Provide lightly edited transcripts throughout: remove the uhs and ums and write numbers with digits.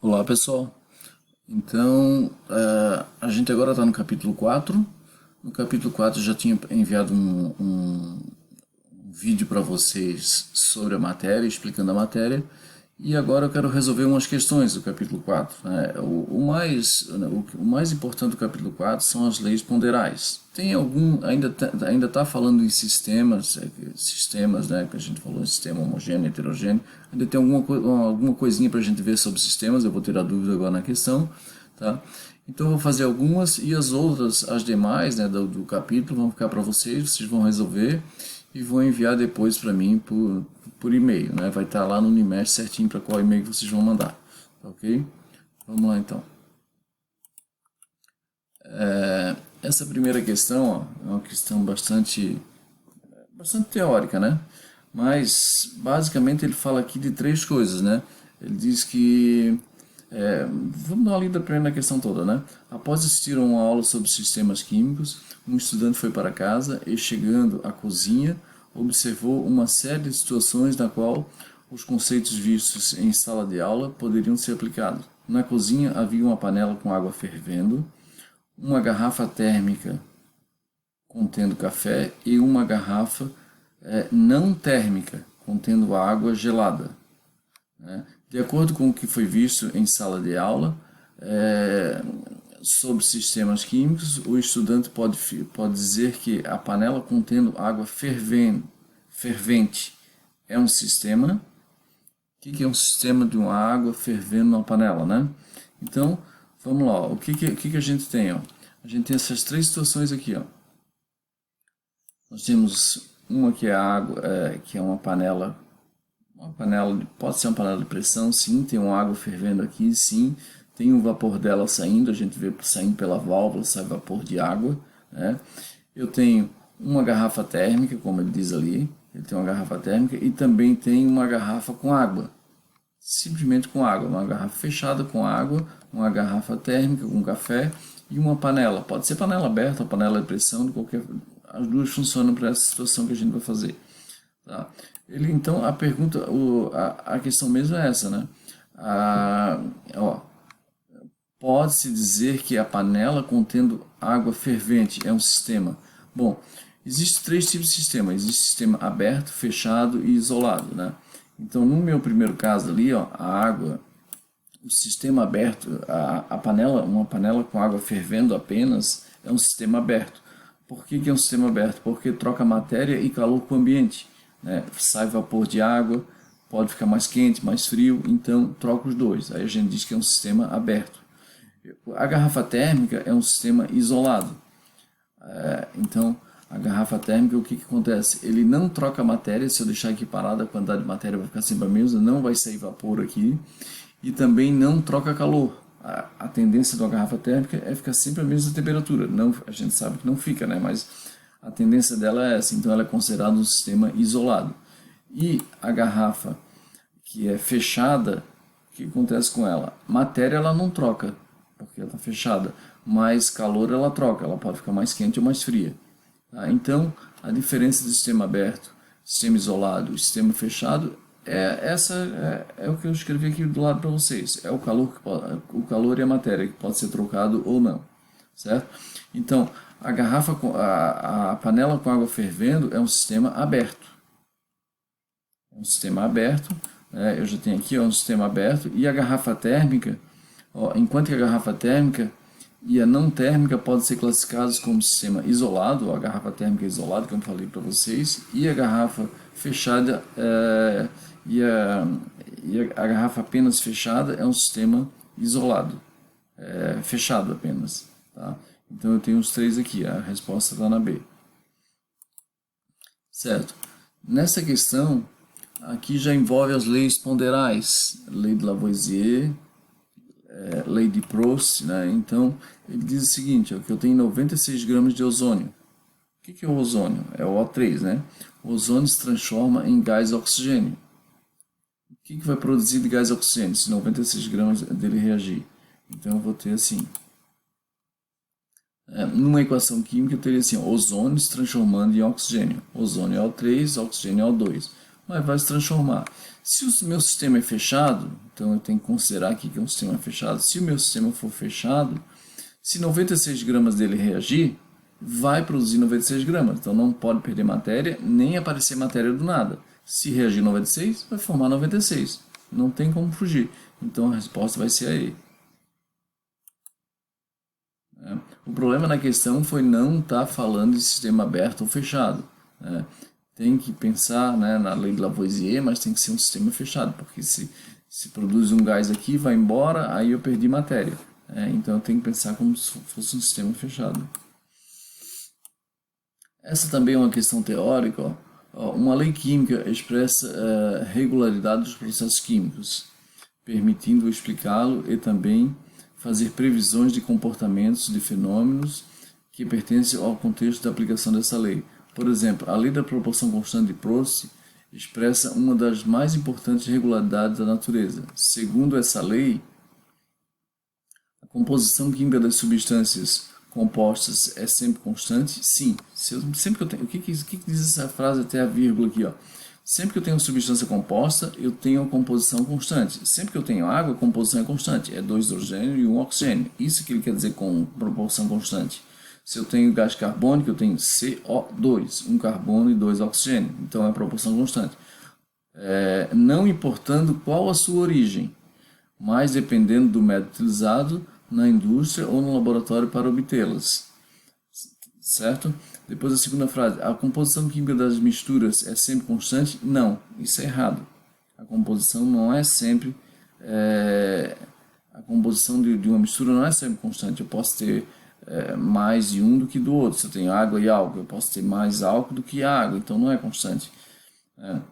Olá pessoal, então a gente agora está no capítulo 4. No capítulo 4 eu já tinha enviado um vídeo para vocês sobre a matéria, explicando a matéria, e agora eu quero resolver umas questões do capítulo 4. Né? O mais importante do capítulo 4 são as leis ponderais. Tem algum, ainda tá falando em sistemas, né, que a gente falou, sistema homogêneo, heterogêneo, ainda tem alguma coisinha para a gente ver sobre sistemas, eu vou tirar dúvida agora na questão, tá? Então eu vou fazer algumas e as outras, as demais, né, do capítulo vão ficar para vocês vão resolver e vão enviar depois para mim por e-mail, né? Vai estar lá no Unimesh certinho para qual e-mail que vocês vão mandar, tá ok? Vamos lá então. Essa primeira questão, ó, é uma questão bastante teórica, né? Mas basicamente ele fala aqui de três coisas, né? Ele diz que vamos dar uma lida primeiro na questão toda, né? Após assistir a uma aula sobre sistemas químicos, um estudante foi para casa e, chegando à cozinha, observou uma série de situações na qual os conceitos vistos em sala de aula poderiam ser aplicados. Na cozinha havia uma panela com água fervendo, uma garrafa térmica contendo café e uma garrafa não térmica contendo água gelada, né? De acordo com o que foi visto em sala de aula sobre sistemas químicos, o estudante pode dizer que a panela contendo água fervente é um sistema. O que é um sistema de uma água fervendo numa panela, né? Então, vamos lá. O que a gente tem? Ó? A gente tem essas três situações aqui. Ó. Nós temos uma que é a água, que é uma panela, pode ser uma panela de pressão, sim, tem uma água fervendo aqui, sim, tem um vapor dela saindo, a gente vê saindo pela válvula, sai vapor de água, né? Eu tenho uma garrafa térmica, como ele diz ali, ele tem uma garrafa térmica e também tem uma garrafa com água, simplesmente com água, uma garrafa fechada com água, uma garrafa térmica com café e uma panela, pode ser panela aberta ou panela de pressão, de qualquer, as duas funcionam para essa situação que a gente vai fazer. Tá? Então a pergunta, a questão mesmo é essa, né? Pode-se dizer que a panela contendo água fervente é um sistema? Bom, existem três tipos de sistema. Existe sistema aberto, fechado e isolado, né? Então, no meu primeiro caso ali, ó, a água, o sistema aberto, a panela, uma panela com água fervendo apenas, é um sistema aberto. Por que é um sistema aberto? Porque troca matéria e calor com o ambiente, né? Sai vapor de água, pode ficar mais quente, mais frio, então troca os dois. Aí a gente diz que é um sistema aberto. A garrafa térmica é um sistema isolado. Então, a garrafa térmica, o que acontece? Ele não troca matéria, se eu deixar aqui parada, a quantidade de matéria vai ficar sempre a mesma, não vai sair vapor aqui, e também não troca calor. A tendência da garrafa térmica é ficar sempre a mesma temperatura. Não, a gente sabe que não fica, né? Mas a tendência dela é essa, então ela é considerada um sistema isolado. E a garrafa que é fechada, o que acontece com ela? Matéria ela não troca, porque ela está fechada, mas calor ela troca, ela pode ficar mais quente ou mais fria. Tá? Então, a diferença do sistema aberto, sistema isolado e sistema fechado é o que eu escrevi aqui do lado para vocês. É o calor e a matéria que pode ser trocado ou não, certo? Então, a panela com água fervendo é um sistema aberto. É um sistema aberto, eu já tenho aqui um sistema aberto, e a garrafa térmica, enquanto que a garrafa térmica e a não térmica podem ser classificados como sistema isolado, a garrafa térmica isolada, que eu falei para vocês, e a garrafa fechada a garrafa apenas fechada é um sistema isolado, fechado apenas. Tá? Então eu tenho os três aqui, a resposta está na B. Certo. Nessa questão, aqui já envolve as leis ponderais, lei de Lavoisier, lei de Proust, né? Então, ele diz o seguinte, ó, que eu tenho 96 gramas de ozônio. O que é o ozônio? É o O3, né? O ozônio se transforma em gás oxigênio. O que vai produzir de gás oxigênio se 96 gramas dele reagir? Então, eu vou ter assim... numa equação química, eu teria assim, ozônio se transformando em oxigênio. Ozônio é O3, oxigênio é O2. mas vai se transformar. Se o meu sistema é fechado, então eu tenho que considerar aqui que é um sistema fechado. Se o meu sistema for fechado, se 96 gramas dele reagir, vai produzir 96 gramas. Então não pode perder matéria, nem aparecer matéria do nada. Se reagir 96, vai formar 96. Não tem como fugir. Então a resposta vai ser a E. O problema na questão foi não estar falando de sistema aberto ou fechado. Tem que pensar, né, na lei de Lavoisier, mas tem que ser um sistema fechado, porque se produz um gás aqui, vai embora, aí eu perdi matéria. Então eu tenho que pensar como se fosse um sistema fechado. Essa também é uma questão teórica. Uma lei química expressa a regularidade dos processos químicos, permitindo explicá-lo e também fazer previsões de comportamentos de fenômenos que pertencem ao contexto da aplicação dessa lei. Por exemplo, a lei da proporção constante de Proust expressa uma das mais importantes regularidades da natureza. Segundo essa lei, a composição química das substâncias compostas é sempre constante? Sim. Sempre que eu tenho, o que diz essa frase até a vírgula aqui, ó? Sempre que eu tenho uma substância composta, eu tenho uma composição constante. Sempre que eu tenho água, a composição é constante. É 2 hidrogênio e 1 oxigênio. Isso que ele quer dizer com proporção constante. Se eu tenho gás carbônico, eu tenho CO2, 1 carbono e 2 oxigênio. Então é a proporção constante. Não importando qual a sua origem, mas dependendo do método utilizado na indústria ou no laboratório para obtê-las. Certo? Depois a segunda frase, a composição química das misturas é sempre constante? Não, isso é errado. A composição não é sempre... a composição de uma mistura não é sempre constante. Eu posso ter mais de um do que do outro. Se eu tenho água e álcool, eu posso ter mais álcool do que água, então não é constante.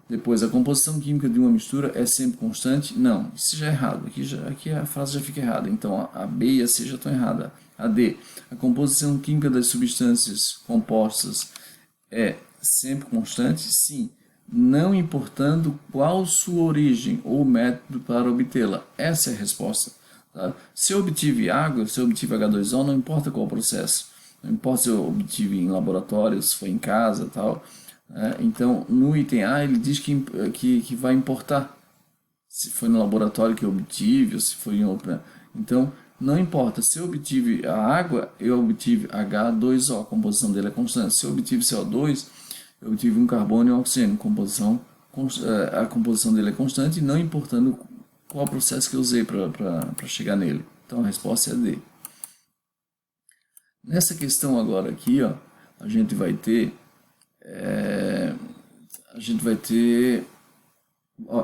Depois, a composição química de uma mistura é sempre constante? Não, isso já é errado. Aqui a frase já fica errada. Então, a B e a C já estão erradas. A D, a composição química das substâncias compostas é sempre constante? Sim, não importando qual sua origem ou método para obtê-la. Essa é a resposta. Tá? Se eu obtive água, se eu obtive H2O, não importa qual o processo. Não importa se eu obtive em laboratório, se foi em casa, tal. Então, no item A, ele diz que vai importar se foi no laboratório que eu obtive ou se foi em outra. Então, não importa. Se eu obtive a água, eu obtive H2O, a composição dele é constante. Se eu obtive CO2, eu obtive um carbono e um oxigênio, a composição dele é constante, não importando qual processo que eu usei para chegar nele. Então, a resposta é D. Nessa questão agora aqui, ó, a gente vai ter...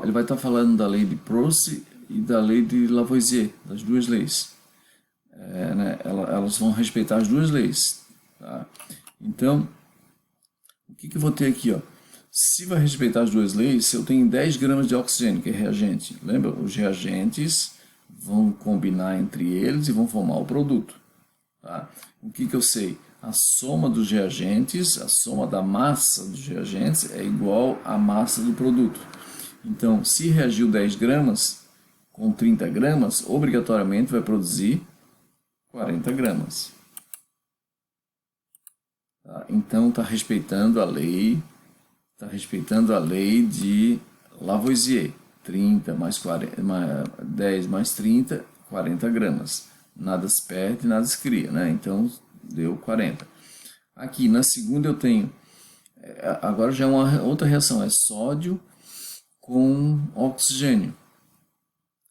ele vai estar falando da lei de Proust e da lei de Lavoisier, das duas leis. Elas vão respeitar as duas leis. Tá? Então, o que eu vou ter aqui? Ó? Se vai respeitar as duas leis, se eu tenho 10 gramas de oxigênio, que é reagente, lembra? Os reagentes vão combinar entre eles e vão formar o produto. Tá? O que eu sei? A soma dos reagentes, a soma da massa dos reagentes é igual à massa do produto. Então, se reagiu 10 gramas com 30 gramas, obrigatoriamente vai produzir 40 gramas. Tá? Então, está respeitando a lei de Lavoisier. 30 mais 40, 10 mais 30, 40 gramas. Nada se perde, nada se cria, né? Então, deu 40. Aqui, na segunda eu tenho... Agora já é uma outra reação, é sódio com oxigênio.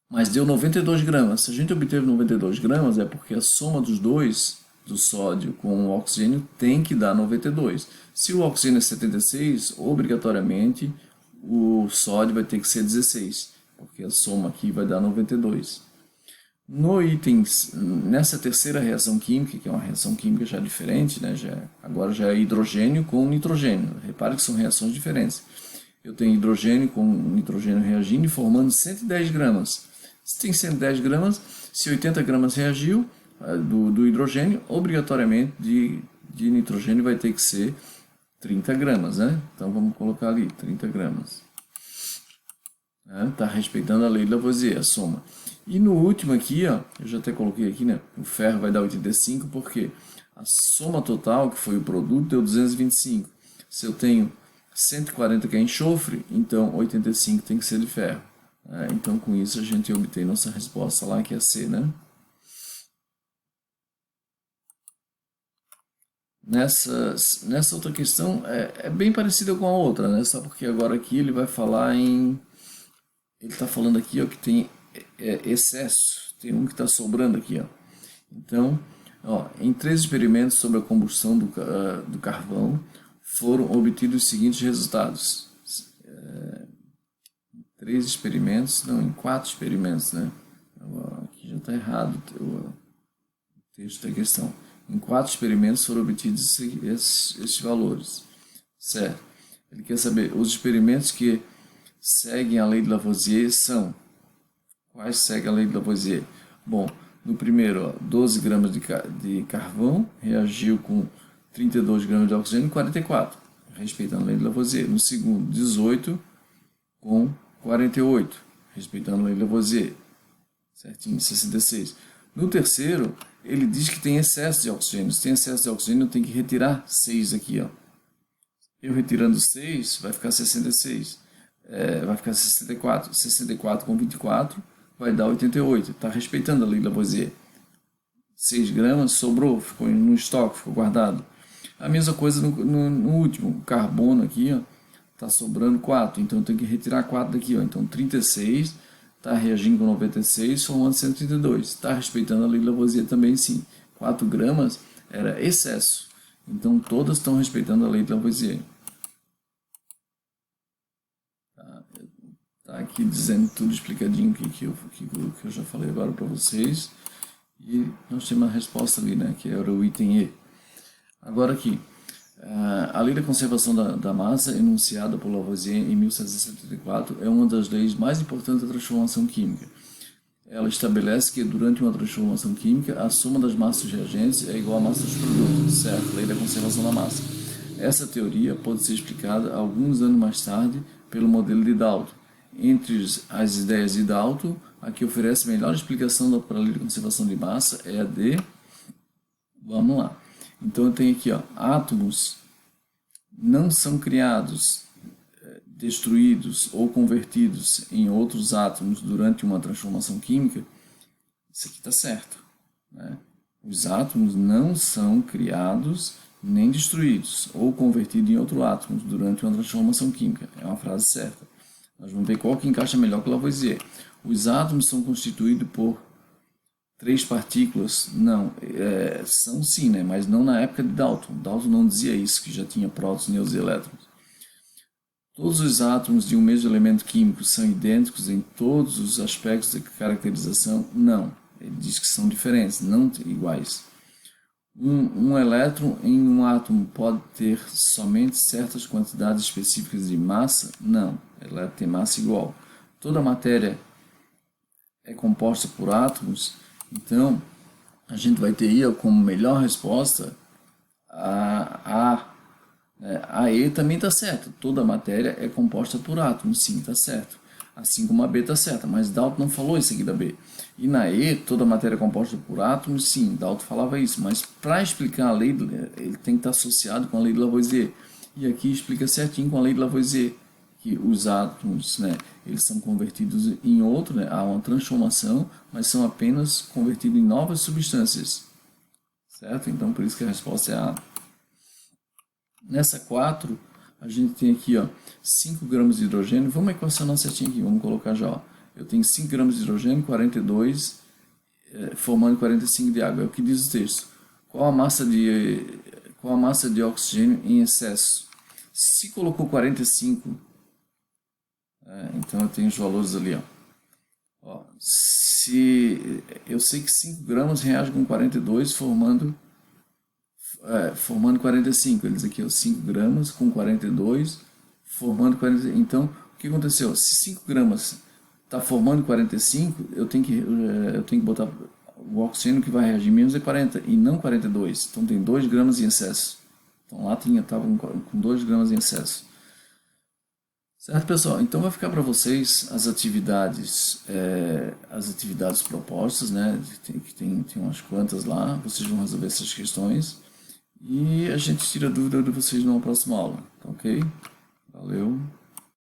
Mas deu 92 gramas. Se a gente obteve 92 gramas, é porque a soma dos dois, do sódio com o oxigênio, tem que dar 92. Se o oxigênio é 76, obrigatoriamente o sódio vai ter que ser 16, porque a soma aqui vai dar 92. No itens, nessa terceira reação química, que é uma reação química já diferente, né? Agora já é hidrogênio com nitrogênio. Repare que são reações diferentes. Eu tenho hidrogênio com nitrogênio reagindo e formando 110 gramas. Se tem 110 gramas, se 80 gramas reagiu do hidrogênio, obrigatoriamente de nitrogênio vai ter que ser 30 gramas, né? Então vamos colocar ali, 30 gramas. Está respeitando a lei de Lavoisier, a soma. E no último aqui, ó, eu já até coloquei aqui, né? O ferro vai dar 85 porque a soma total, que foi o produto, deu 225. Se eu tenho 140 que é enxofre, então 85 tem que ser de ferro. Então com isso a gente obtém nossa resposta lá, que é C, né? Nessa outra questão é bem parecida com a outra, né? Só porque agora aqui ele vai falar em... Ele está falando aqui, ó, que tem excesso, tem um que está sobrando aqui, ó. Então, ó, em 3 experimentos sobre a combustão do carvão, foram obtidos os seguintes resultados. 3 experimentos, não, em 4 experimentos, né? Aqui já está errado o texto da questão. Em 4 experimentos foram obtidos esses valores, certo? Ele quer saber, os experimentos que seguem a lei de Lavoisier são... Quais seguem a lei de Lavoisier? Bom, no primeiro, ó, 12 gramas de carvão reagiu com 32 gramas de oxigênio e 44, respeitando a lei de Lavoisier. No segundo, 18 com 48, respeitando a lei de Lavoisier. Certinho, 66. No terceiro, ele diz que tem excesso de oxigênio. Se tem excesso de oxigênio, eu tenho que retirar 6 aqui, ó. Eu retirando 6, vai ficar 66. Vai ficar 64. 64 com 24 vai dar 88. Está respeitando a lei de Lavoisier. 6 gramas sobrou, ficou no estoque, ficou guardado. A mesma coisa no último, o carbono aqui, ó, está sobrando 4, então eu tenho que retirar 4 daqui, ó. Então 36 está reagindo com 96, formando 132. Está respeitando a lei de Lavoisier também, sim. 4 gramas era excesso. Então todas estão respeitando a lei de Lavoisier. Tá aqui dizendo tudo explicadinho que eu já falei agora para vocês. E nós temos a resposta ali, né, que era o item E. Agora aqui, a lei da conservação da massa, enunciada por Lavoisier em 1774, é uma das leis mais importantes da transformação química. Ela estabelece que durante uma transformação química, a soma das massas reagentes é igual à massa dos produtos, certo? Lei da conservação da massa. Essa teoria pode ser explicada alguns anos mais tarde pelo modelo de Dalton. Entre as ideias de Dalton, a que oferece melhor explicação para a lei de conservação de massa é a de... Vamos lá. Então eu tenho aqui, ó, átomos não são criados, destruídos ou convertidos em outros átomos durante uma transformação química. Isso aqui está certo, né? Os átomos não são criados nem destruídos ou convertidos em outros átomos durante uma transformação química. É uma frase certa. Nós vamos ver qual que encaixa melhor com Lavoisier. Os átomos são constituídos por 3 partículas? Não, são sim, né? Mas não na época de Dalton. Dalton não dizia isso, que já tinha prótons, nêutrons e elétrons. Todos os átomos de um mesmo elemento químico são idênticos em todos os aspectos de caracterização? Não, ele diz que são diferentes, não iguais. Um elétron em um átomo pode ter somente certas quantidades específicas de massa? Não, o elétron tem massa igual. Toda a matéria é composta por átomos, então a gente vai ter aí como melhor resposta a E também está certo. Toda a matéria é composta por átomos, sim, está certo. Assim como a B está certa, mas Dalton não falou isso aqui da B. E na E, toda a matéria é composta por átomos, sim, Dalton falava isso. Mas para explicar a lei, ele tem que estar associado com a lei de Lavoisier. E aqui explica certinho com a lei de Lavoisier, que os átomos, né, eles são convertidos em outro, né, há uma transformação, mas são apenas convertidos em novas substâncias. Certo? Então, por isso que a resposta é A. Nessa 4, a gente tem aqui, ó, 5 gramas de hidrogênio. Vamos equacionar certinho aqui, vamos colocar já. Ó. Eu tenho 5 gramas de hidrogênio, 42, formando 45 de água. É o que diz o texto. Qual a massa de oxigênio em excesso? Se colocou 45, então eu tenho os valores ali. Ó. Se eu sei que 5 gramas reage com 42, formando 45. Eles aqui, ó, 5 gramas com 42, formando 45. Então, o que aconteceu? Se 5 gramas está formando 45, eu tenho que botar o oxigênio que vai reagir menos é 40 e não 42. Então, tem 2 gramas em excesso. Então, lá estava com 2 gramas em excesso. Certo, pessoal? Então, vai ficar para vocês as atividades propostas, né? Tem umas quantas lá. Vocês vão resolver essas questões. E a gente tira dúvida de vocês numa próxima aula, tá ok? Valeu.